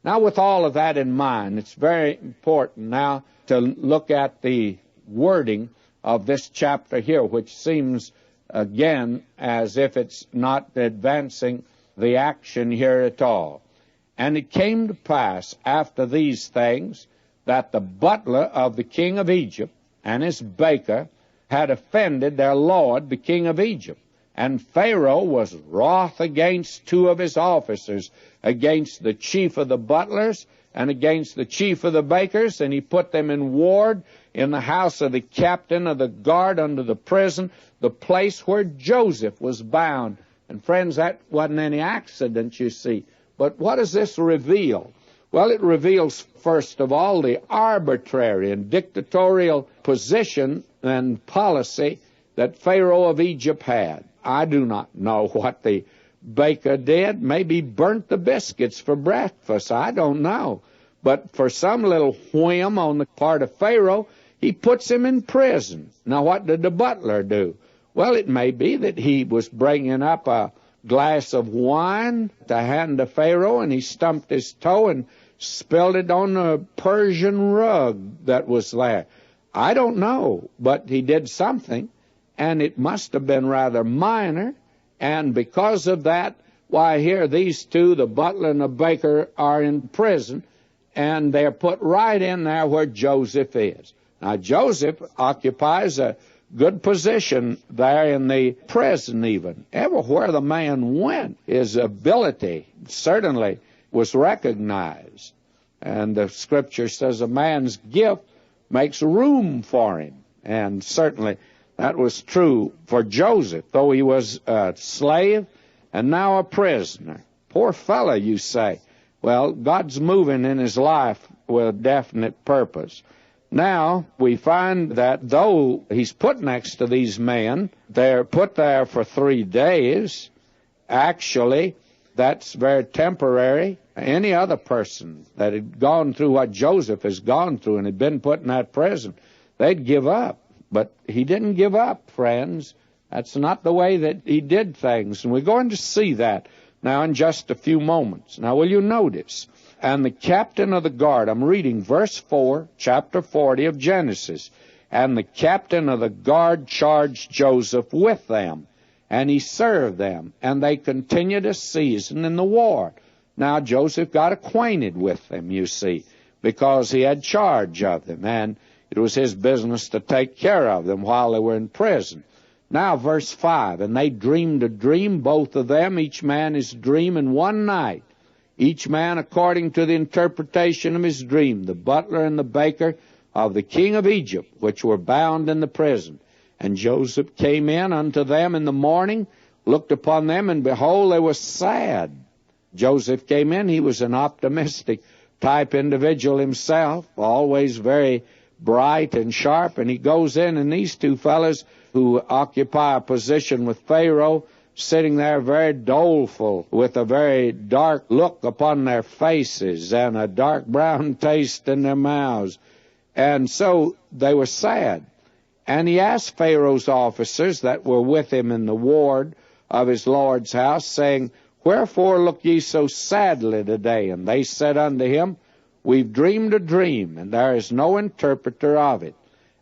Now, with all of that in mind, it's very important now to look at the wording of this chapter here, which seems, again, as if it's not advancing the action here at all. And it came to pass after these things that the butler of the king of Egypt and his baker had offended their lord, the king of Egypt. And Pharaoh was wroth against two of his officers, against the chief of the butlers and against the chief of the bakers, and he put them in ward in the house of the captain of the guard under the prison, the place where Joseph was bound. And friends, that wasn't any accident, you see. But what does this reveal? Well, it reveals, first of all, the arbitrary and dictatorial position and policy that Pharaoh of Egypt had. I do not know what the baker did. Maybe burnt the biscuits for breakfast. I don't know. But for some little whim on the part of Pharaoh, he puts him in prison. Now, what did the butler do? Well, it may be that he was bringing up a glass of wine to hand to Pharaoh, and he stumped his toe and spilled it on the Persian rug that was there. I don't know, but he did something, and it must have been rather minor, and because of that, why, here these two, the butler and the baker, are in prison, and they're put right in there where Joseph is. Now, Joseph occupies a good position there in the prison even. Everywhere the man went, his ability certainly was recognized. And the Scripture says a man's gift makes room for him. And certainly that was true for Joseph, though he was a slave and now a prisoner. Poor fellow, you say. Well, God's moving in his life with a definite purpose. Now, we find that though he's put next to these men, they're put there for 3 days. Actually, that's very temporary. Any other person that had gone through what Joseph has gone through and had been put in that prison, they'd give up. But he didn't give up, friends. That's not the way that he did things. And we're going to see that now in just a few moments. Now, will you notice? And the captain of the guard, I'm reading verse 4, chapter 40 of Genesis. And the captain of the guard charged Joseph with them, and he served them, and they continued a season in the ward. Now Joseph got acquainted with them, you see, because he had charge of them, and it was his business to take care of them while they were in prison. Now verse 5, and they dreamed a dream, both of them, each man his dream in one night, each man according to the interpretation of his dream, the butler and the baker of the king of Egypt, which were bound in the prison. And Joseph came in unto them in the morning, looked upon them, and behold, they were sad. Joseph came in. He was an optimistic type individual himself, always very bright and sharp, and he goes in, and these two fellows who occupy a position with Pharaoh, sitting there very doleful, with a very dark look upon their faces and a dark brown taste in their mouths. And so they were sad. And he asked Pharaoh's officers that were with him in the ward of his lord's house, saying, Wherefore look ye so sadly today? And they said unto him, We've dreamed a dream, and there is no interpreter of it.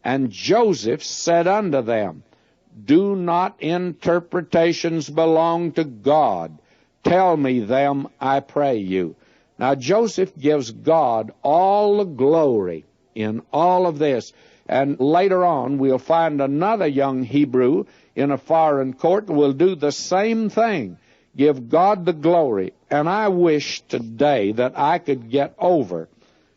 And Joseph said unto them, Do not interpretations belong to God? Tell me them, I pray you. Now Joseph gives God all the glory in all of this. And later on, we'll find another young Hebrew in a foreign court who will do the same thing, give God the glory. And I wish today that I could get over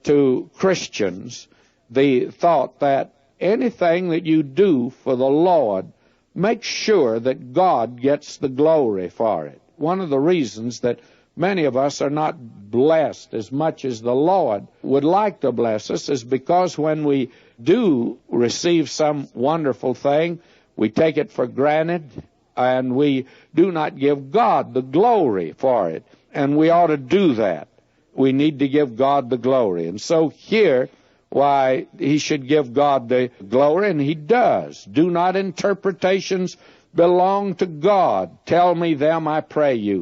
to Christians the thought that anything that you do for the Lord, make sure that God gets the glory for it. One of the reasons that many of us are not blessed as much as the Lord would like to bless us is because when we do receive some wonderful thing, we take it for granted, and we do not give God the glory for it. And we ought to do that. We need to give God the glory. And so here, why, he should give God the glory, and he does. Do not interpretations belong to God? Tell me them, I pray you.